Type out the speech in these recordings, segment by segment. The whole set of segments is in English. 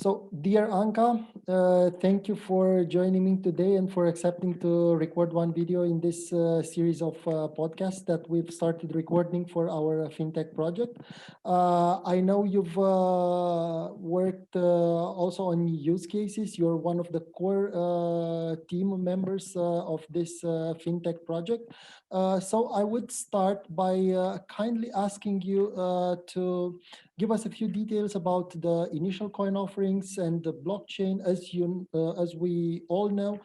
So, dear Anca, thank you for joining me today and for accepting to record one video in this series of podcasts that we've started recording for our fintech project. I know you've worked also on use cases. You're one of the core team members of this fintech project. So I would start by kindly asking you to give us a few details about the initial coin offerings and the blockchain. As we all know,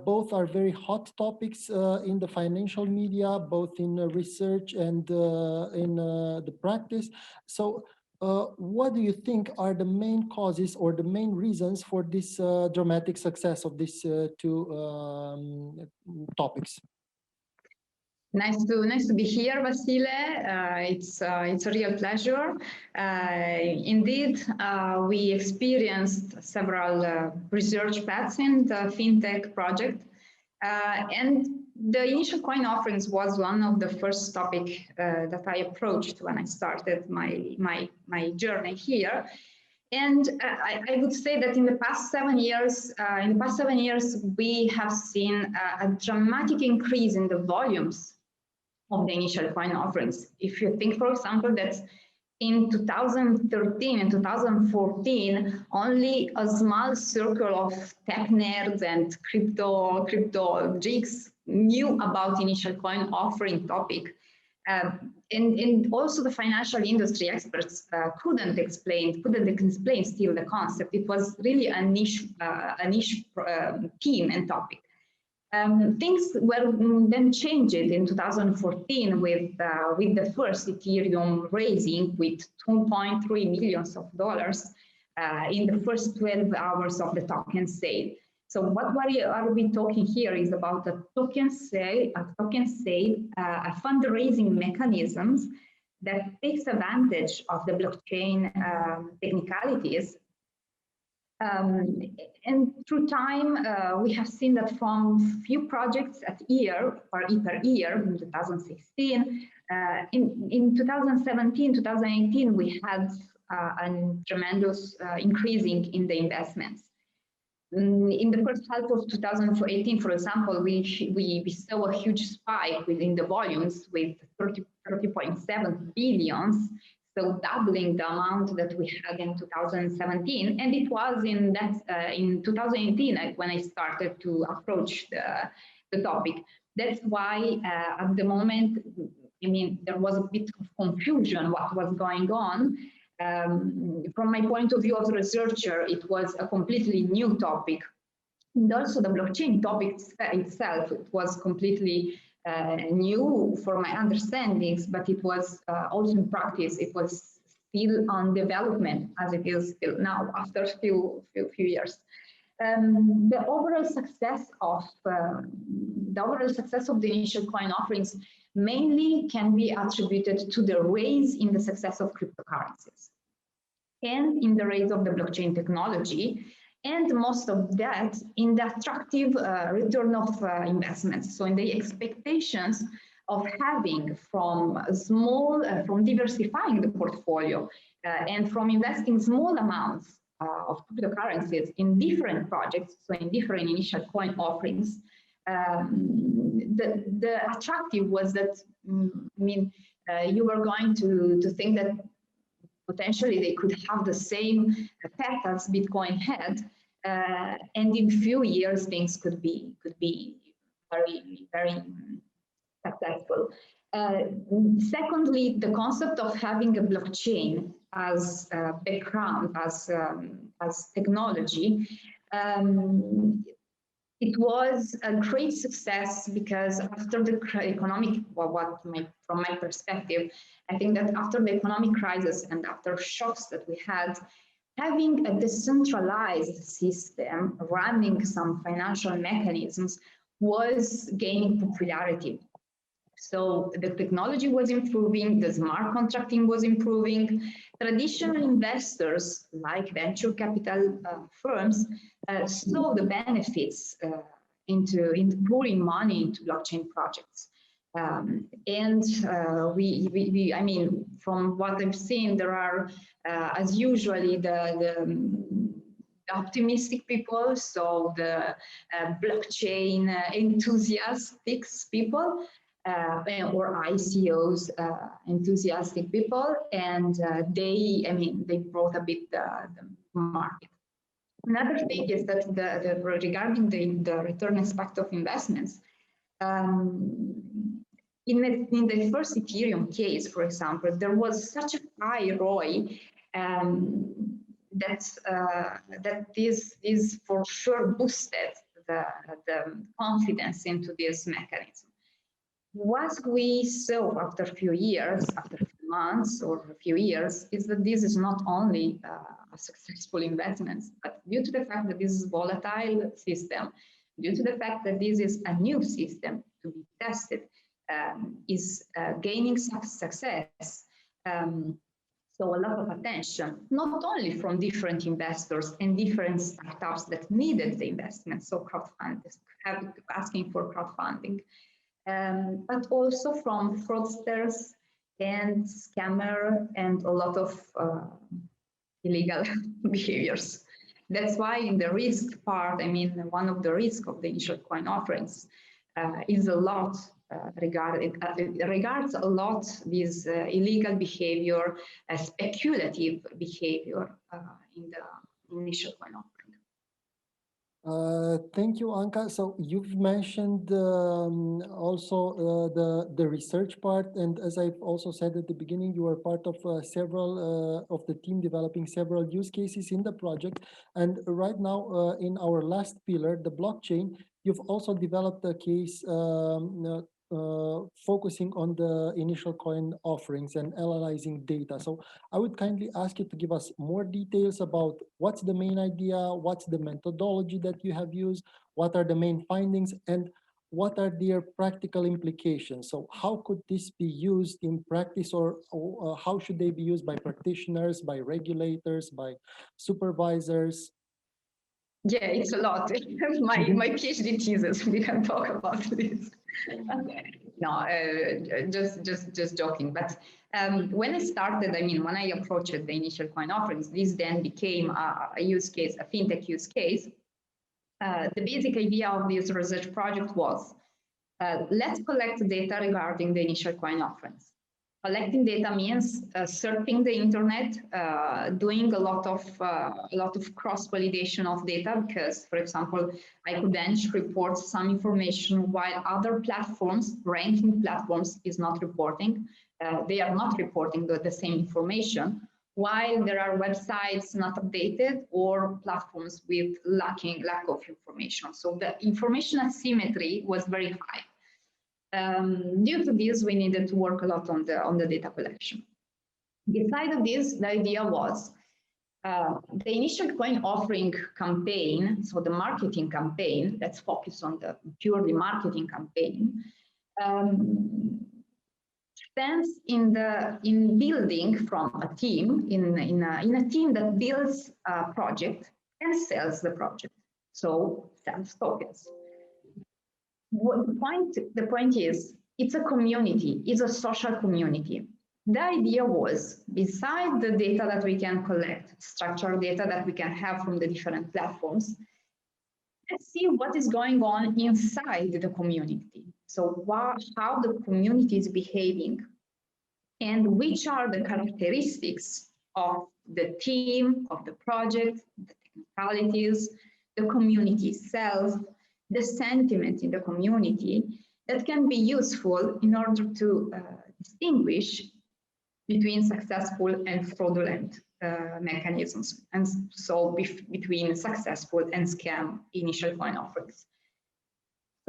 both are very hot topics in the financial media, both in research and in the practice. So what do you think are the main causes or the main reasons for this dramatic success of these two topics? Nice to be here, Vasile. It's a real pleasure. Indeed, we experienced several research paths in the fintech project, and the initial coin offerings was one of the first topic that I approached when I started my journey here. And I would say that in the past 7 years, we have seen a dramatic increase in the volumes of the initial coin offerings. If you think, for example, that in 2013 and 2014, only a small circle of tech nerds and crypto geeks knew about initial coin offering topic. And also the financial industry experts couldn't explain still the concept. It was really a niche theme and topic. Things were then changed in 2014 with the first Ethereum raising with $2.3 million in the first 12 hours of the token sale. So what are we talking here is about a token sale, a fundraising mechanisms that takes advantage of the blockchain technicalities. And through time, we have seen that from few projects per year in 2016, in 2017, 2018, we had a tremendous increasing in the investments. In the first half of 2018, for example, we saw a huge spike within the volumes with 30.7 billions. So doubling the amount that we had in 2017, and it was in 2018 when I started to approach the topic. That's why at the moment, I mean, there was a bit of confusion what was going on. From my point of view as a researcher, it was a completely new topic. And also the blockchain topic itself, it was completely new for my understandings, but it was also in practice, it was still on development as it is still now after a few years. The overall success of the initial coin offerings mainly can be attributed to the rise in the success of cryptocurrencies and in the rise of the blockchain technology, and most of that in the attractive return of investments. So in the expectations of having from diversifying the portfolio and from investing small amounts of cryptocurrencies in different projects, so in different initial coin offerings, the attractive was that, you were going to think that potentially they could have the same path as Bitcoin had, and in few years things could be very, very successful. Secondly, the concept of having a blockchain as a background, as technology, it was a great success because after the economic, from my perspective, I think that after the economic crisis and after shocks that we had, having a decentralized system running some financial mechanisms was gaining popularity. So the technology was improving, the smart contracting was improving. Traditional investors like venture capital firms saw the benefits into pouring money into blockchain projects. I mean, from what I've seen, there are, as usually, optimistic people, so the blockchain enthusiastic people, or ICOs enthusiastic people, and they brought a bit the market. Another thing is that regarding the return expect of investments, in the first Ethereum case, for example, there was such a high ROI that this for sure boosted the confidence into this mechanism. What we saw after a few years, after a few months or a few years, is that this is not only a successful investment, but due to the fact that this is a volatile system, due to the fact that this is a new system to be tested, is gaining success. So a lot of attention, not only from different investors and different startups that needed the investment, so crowdfunding, asking for crowdfunding, but also from fraudsters and scammers and a lot of illegal behaviors. That's why in the risk part, one of the risks of the initial coin offerings is a lot regards a lot this illegal behavior, speculative behavior in the initial coin offering. Thank you, Anca. So you've mentioned also the research part, and as I've also said at the beginning, you are part of several of the team developing several use cases in the project. And right now, in our last pillar, the blockchain, you've also developed a case focusing on the initial coin offerings and analyzing data. So I would kindly ask you to give us more details about what's the main idea, what's the methodology that you have used, what are the main findings, and what are their practical implications. So how could this be used in practice, or how should they be used by practitioners, by regulators, by supervisors? Yeah, it's a lot. my PhD thesis, we can talk about this. No, just joking. But when I started, when I approached the initial coin offerings, this then became a use case, a fintech use case. The basic idea of this research project was, let's collect data regarding the initial coin offerings. Collecting data means surfing the internet, doing a lot of cross-validation of data, because, for example, I could then report some information while other platforms, ranking platforms, is not reporting. They are not reporting the same information, while there are websites not updated or platforms with lack of information. So the information asymmetry was very high. Due to this, we needed to work a lot on the data collection. Besides of this, the idea was the initial coin offering campaign, so the marketing campaign, let's focus on the purely marketing campaign, stands in building from a team, in a team that builds a project and sells the project, so sells tokens. The point is, it's a community, it's a social community. The idea was, besides the data that we can collect, structured data that we can have from the different platforms, let's see what is going on inside the community. So how the community is behaving and which are the characteristics of the team, of the project, the technicalities, the community itself, the sentiment in the community that can be useful in order to distinguish between successful and fraudulent mechanisms, and so between successful and scam initial coin offerings.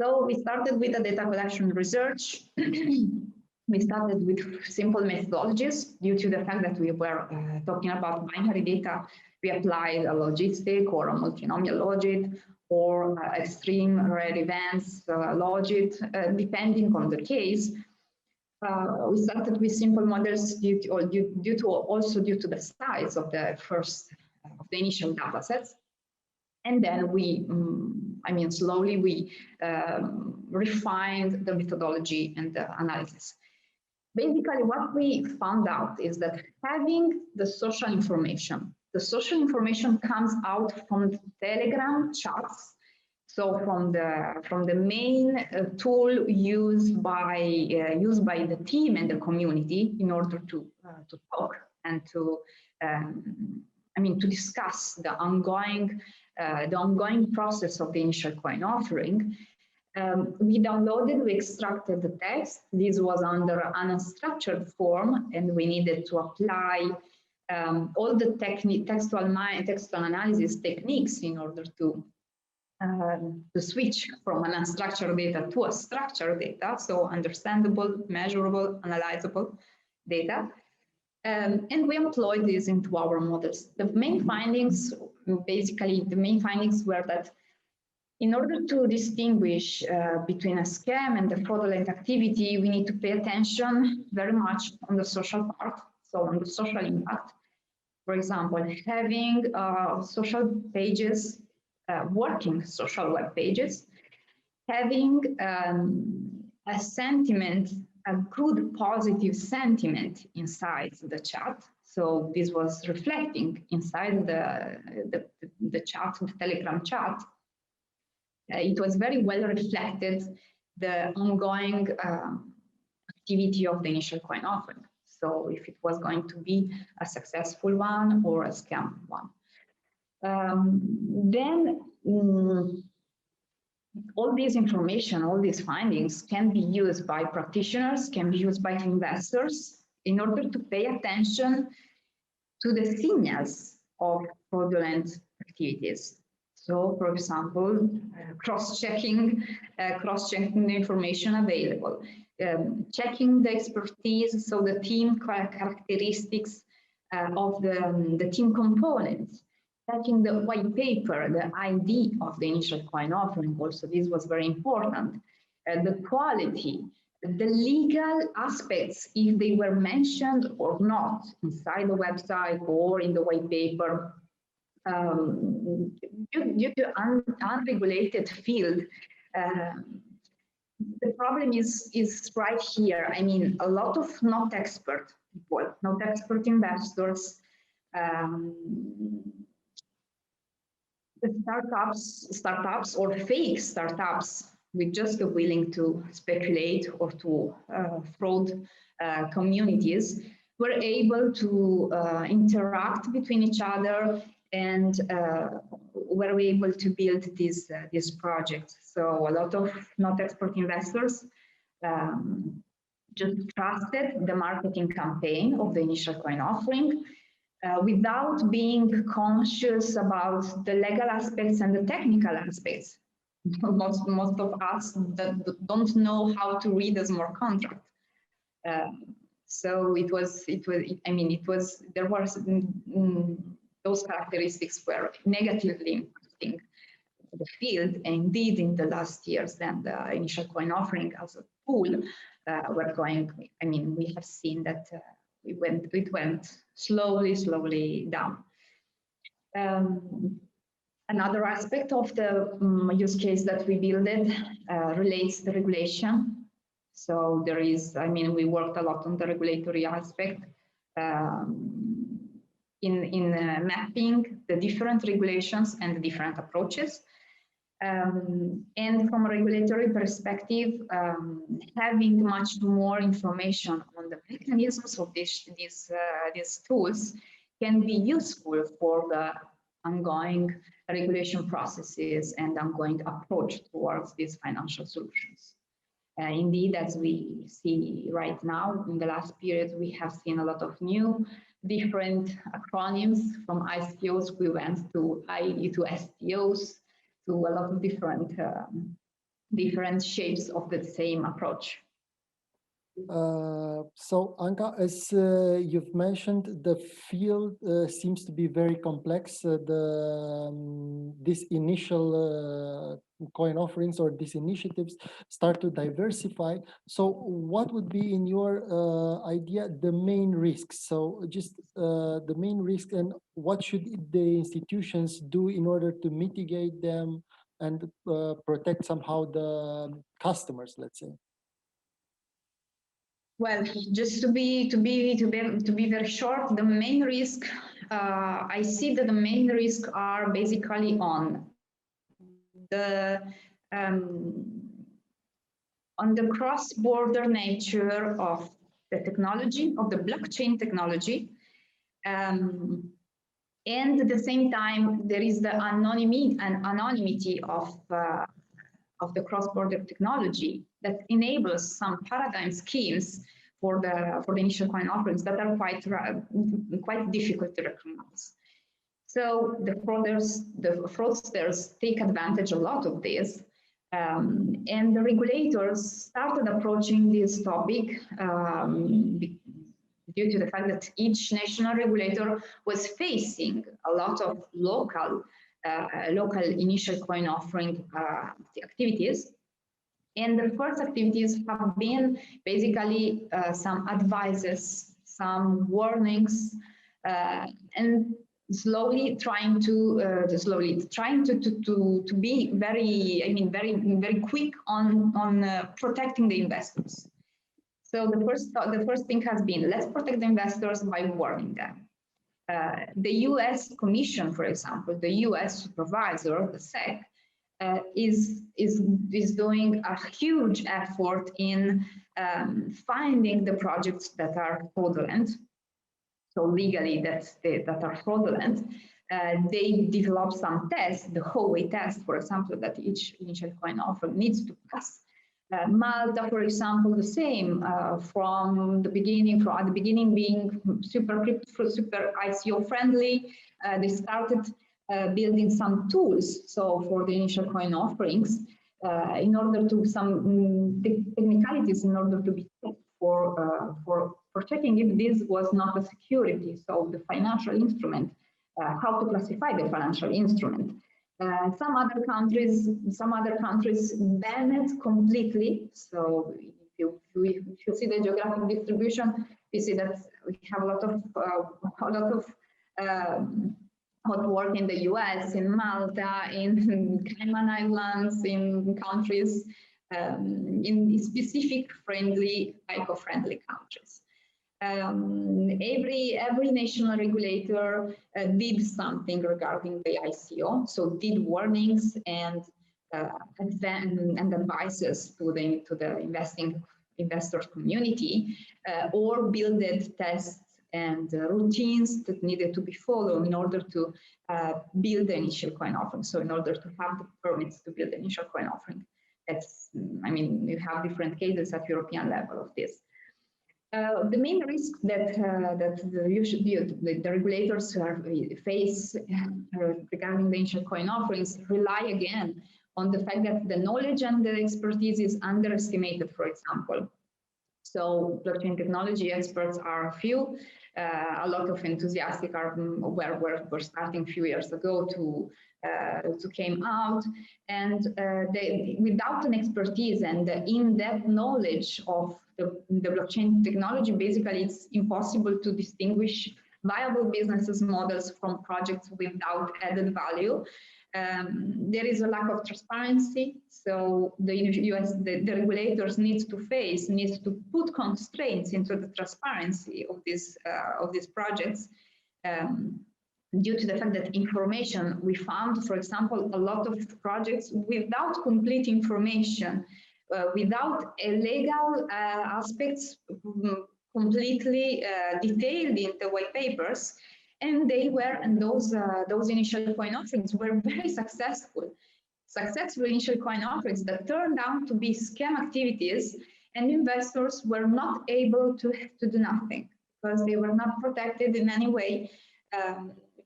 So we started with the data collection research. We started with simple methodologies. Due to the fact that we were talking about binary data, we applied a logistic or a multinomial logit, or extreme rare events logit, depending on the case. We started with simple models due to the size of the initial data sets. And then we, slowly we refined the methodology and the analysis. basically what we found out is that having the social information comes out from the Telegram chats. So from the main tool used by the team and the community in order to talk and to to discuss the ongoing process of the initial coin offering. We downloaded, we extracted the text. This was under an unstructured form, and we needed to apply all the textual analysis techniques in order to switch from an unstructured data to a structured data, so understandable, measurable, analyzable data. And we employed this into our models. The main findings were that in order to distinguish between a scam and the fraudulent activity, we need to pay attention very much on the social part, so on the social impact. For example, having social pages, working social web pages, having a sentiment, a good positive sentiment inside the chat. So this was reflecting inside the chat, the Telegram chat. It was very well reflected the ongoing activity of the initial coin offering. So if it was going to be a successful one or a scam one. Then all this information, all these findings can be used by practitioners, can be used by investors in order to pay attention to the signals of fraudulent activities. So, for example, cross-checking the information available, checking the expertise, so the team characteristics of the team components, checking the white paper, the ID of the initial coin offering. Also, this was very important. The quality, the legal aspects, if they were mentioned or not inside the website or in the white paper. Due to unregulated field, the problem is right here. I mean, a lot of not expert people, not expert investors, the startups or fake startups with just the willing to speculate or to fraud communities were able to interact between each other and were able to build this project. So a lot of not expert investors just trusted the marketing campaign of the initial coin offering without being conscious about the legal aspects and the technical aspects. Most of us that don't know how to read a smart contract. So there was those characteristics were negatively impacting the field, and indeed in the last years, then the initial coin offering as a tool were going. I mean, we have seen that it went slowly down. Another aspect of the use case that we built relates to regulation. So there is, we worked a lot on the regulatory aspect. In mapping the different regulations and the different approaches. And from a regulatory perspective, having much more information on the mechanisms of these tools can be useful for the ongoing regulation processes and ongoing approach towards these financial solutions. Indeed, as we see right now, in the last period, we have seen a lot of new different acronyms. From ICOs, we went to STOs, to a lot of different shapes of the same approach. So Anca, as you've mentioned, the field seems to be very complex. These initial coin offerings or these initiatives start to diversify. So what would be, in your idea, the main risks? So just the main risk, and what should the institutions do in order to mitigate them and protect somehow the customers, let's say? Well, just to be very short, the main risk I see that the main risks are basically um, on the cross-border nature of the technology, of the blockchain technology, and at the same time there is the anonymity of the cross-border technology that enables some paradigm schemes for the initial coin offerings that are quite difficult to recognize. So the fraudsters take advantage a lot of this, and the regulators started approaching this topic due to the fact that each national regulator was facing a lot of local initial coin offering activities. And the first activities have been basically some advices, some warnings, and slowly trying to be very quick on protecting the investors. So the first thing has been, let's protect the investors by warning them. The US Commission, for example, the US supervisor, the SEC, is doing a huge effort in finding the projects that are fraudulent. So legally, that are fraudulent. They develop some tests, the Howey test, for example, that each initial coin offering needs to pass. Malta, for example, the same from at the beginning being super ICO friendly. They started building some tools, so for the initial coin offerings, in order to some technicalities, in order to be checked for checking if this was not a security, so the financial instrument, how to classify the financial instrument. Some other countries ban it completely. So if you see the geographic distribution, you see that we have a lot of hot work in the US, in Malta, in Cayman Islands, in countries, in specific ICO-friendly countries. Every national regulator did something regarding the ICO, so did warnings and advices to the investors community, or builded tests and routines that needed to be followed in order to build the initial coin offering. So in order to have the permits to build the initial coin offering, you have different cases at European level of this. The main risk that the regulators face regarding the initial coin offerings rely again on the fact that the knowledge and the expertise is underestimated, for example. So blockchain technology experts are few. A lot of enthusiastic were starting a few years ago to came out, and without an expertise and the in-depth knowledge of the blockchain technology, basically it's impossible to distinguish viable business models from projects without added value. There is a lack of transparency, so the regulators need to put constraints into the transparency of these projects, due to the fact that information, we found, for example, a lot of projects without complete information, without a legal aspects completely detailed in the white papers. And those initial coin offerings were very successful initial coin offerings that turned out to be scam activities, and investors were not able to do nothing because they were not protected in any way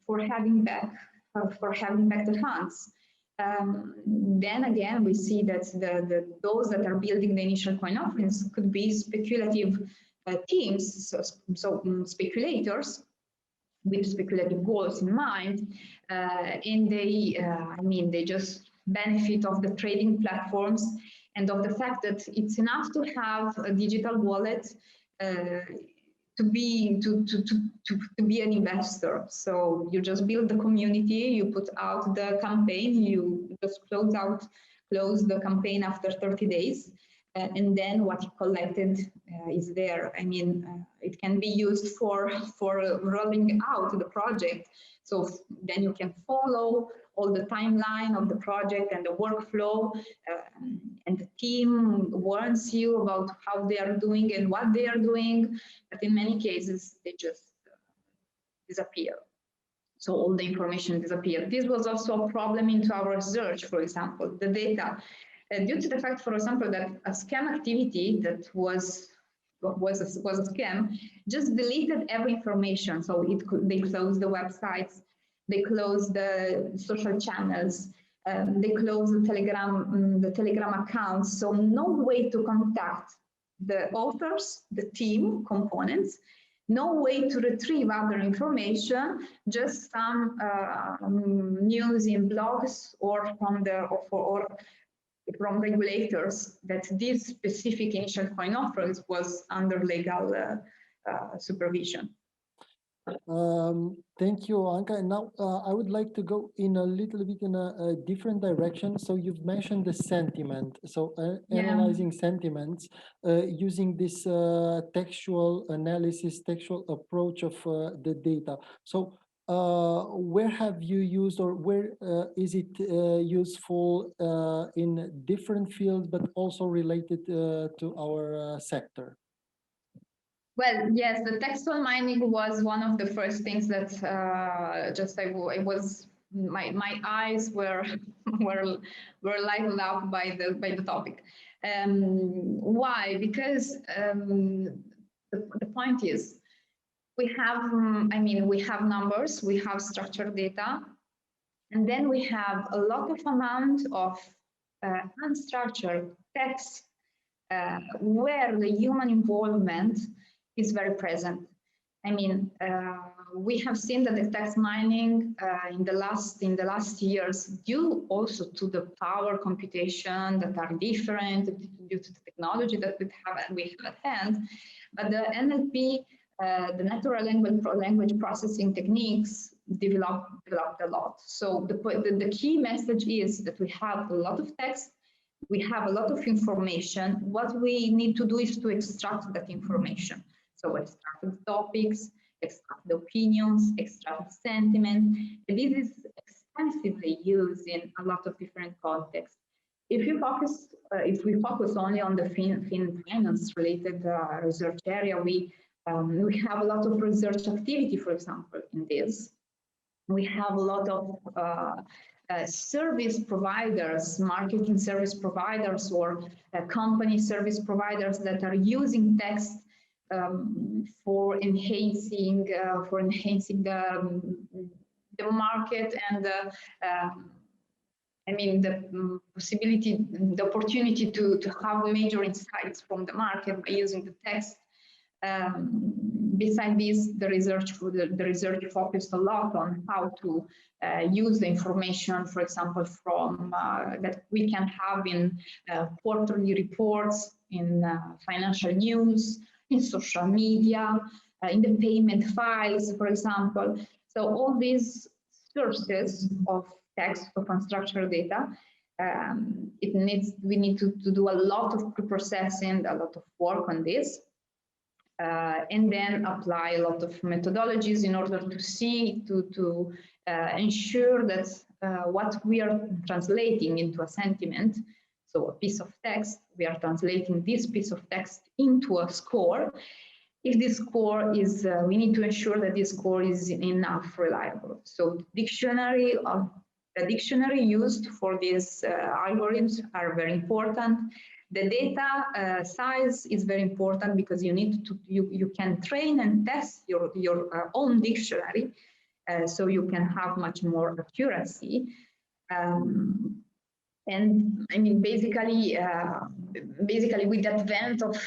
for having back the funds. Then again, we see that those that are building the initial coin offerings could be speculative teams, so speculators with speculative goals in mind, and they just benefit of the trading platforms and of the fact that it's enough to have a digital wallet to be an investor. So you just build the community, you put out the campaign, you just close the campaign after 30 days. and then what you collected is there. I mean, it can be used for rolling out the project. So then you can follow all the timeline of the project and the workflow, and the team warns you about how they are doing and what they are doing. But in many cases, they just disappear. So all the information disappeared. This was also a problem into our research, for example, the data. Due to the fact, for example, that a scam activity that was a scam just deleted every information. So they closed the websites, they closed the social channels, they closed the Telegram accounts. So no way to contact the authors, the team components, no way to retrieve other information, just some news in blogs or from regulators that this specific initial coin offerings was under legal supervision. Thank you, Anca. And now I would like to go in a little bit in a different direction. So you've mentioned the sentiment. So analyzing sentiments using this textual analysis, textual approach of the data. So where have you used, or where is it useful in different fields, but also related to our sector? Well, yes, the textual mining was one of the first things that my eyes were lighted up by the topic. Why? Because the point is, we have numbers, we have structured data, and then we have a lot of amount of unstructured text where the human involvement is very present. I mean, we have seen that the text mining in the last years, due also to the power computation that are different due to the technology that we have at hand, but the NLP, the natural language processing techniques developed a lot. So the key message is that we have a lot of text, we have a lot of information. What we need to do is to extract that information. So extract the topics, extract the opinions, extract sentiment. This is extensively used in a lot of different contexts. If we focus only on the finance related research area, we have a lot of research activity, for example, in this. We have a lot of service providers, marketing service providers, or company service providers that are using text for enhancing the market and the possibility, the opportunity to have major insights from the market by using the text. Besides this, the research focused a lot on how to use the information, for example, from that we can have in quarterly reports, in financial news, in social media, in the payment files, for example. So all these sources of text, of unstructured data, we need to do a lot of pre-processing, a lot of work on this, and then apply a lot of methodologies in order to see, to ensure that what we are translating into a sentiment, so a piece of text, we are translating this piece of text into a score. If this score is, we need to ensure that this score is enough reliable. So the dictionary used for these algorithms are very important. The data size is very important because you can train and test your own dictionary, so you can have much more accuracy. And I mean, basically with the advent of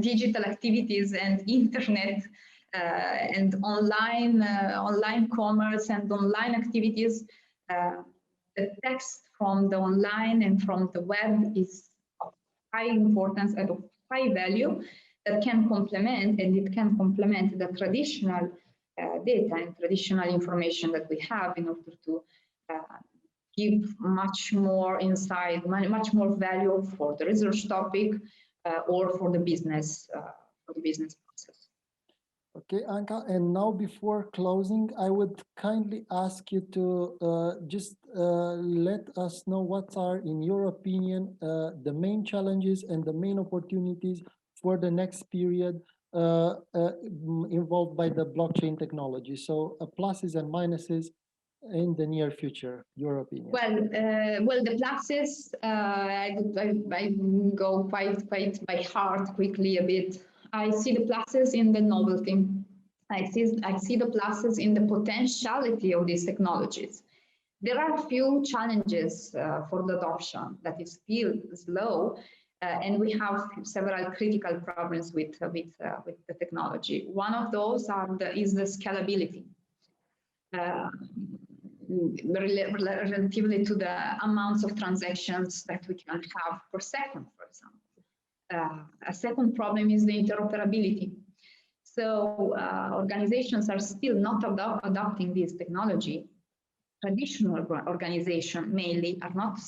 digital activities and internet and online commerce and online activities, the text from the online and from the web is of high importance and of high value that can complement, and it can complement the traditional data and traditional information that we have in order to give much more insight, much more value for the research topic or for the business process. Okay, Anca, and now before closing, I would kindly ask you to just let us know what are, in your opinion, the main challenges and the main opportunities for the next period involved by the blockchain technology. So pluses and minuses in the near future, your opinion. Well, the pluses, I go quite by heart quickly a bit. I see the pluses in the novelty. I see the pluses in the potentiality of these technologies. There are a few challenges for the adoption that is still slow, and we have several critical problems with the technology. One of those is the scalability. Relatively to the amounts of transactions that we can have per second, for example. A second problem is the interoperability. So organizations are still not adopting this technology. Traditional organizations mainly are not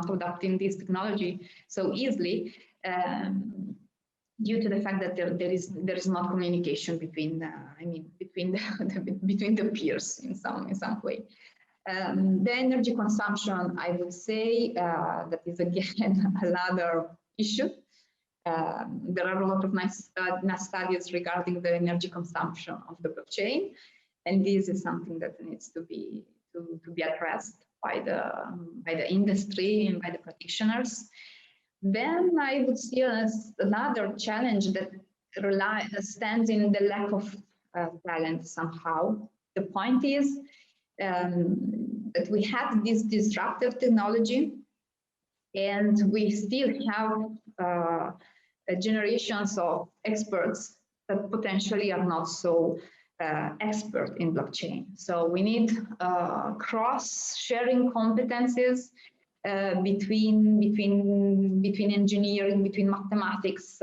adopting this technology so easily due to the fact that there is not communication between the peers in some way. The energy consumption, I would say, that is again another issue. There are a lot of nice studies regarding the energy consumption of the blockchain, and this is something that needs to be addressed by the industry and by the practitioners. Then I would see another challenge that stands in the lack of talent somehow. The point is that we have this disruptive technology, and we still have generations of experts that potentially are not so expert in blockchain. So we need cross-sharing competencies between engineering, between mathematics,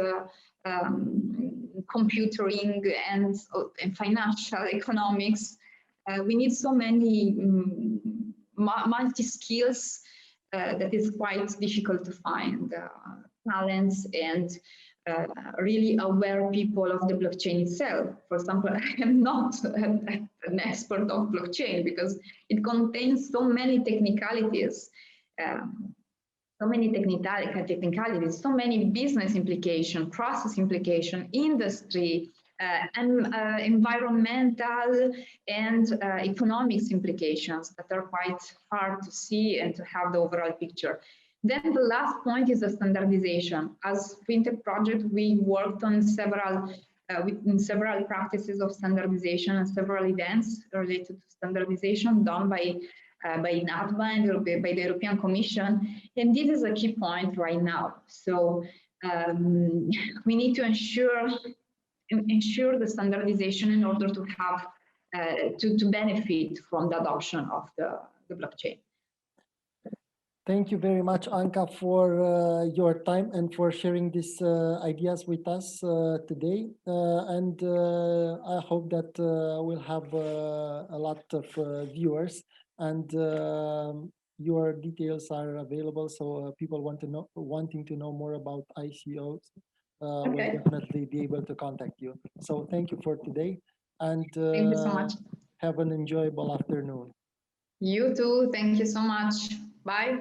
computering, and financial economics. We need so many multi-skills that is quite difficult to find talents and really aware people of the blockchain itself. For example, I am not an expert of blockchain because it contains so many technicalities, so many business implications, process implications, industry, and environmental and economics implications that are quite hard to see and to have the overall picture. Then the last point is the standardization. As FinTech project, we worked on several practices of standardization and several events related to standardization done by NADBA and by the European Commission, and this is a key point right now. So we need to ensure the standardization in order to have to benefit from the adoption of the blockchain. Thank you very much, Anca, for your time and for sharing these ideas with us today. And I hope that we'll have a lot of viewers, and your details are available. So people wanting to know more about ICOs will definitely be able to contact you. So thank you for today, and thank you so much. Have an enjoyable afternoon. You too. Thank you so much. Bye.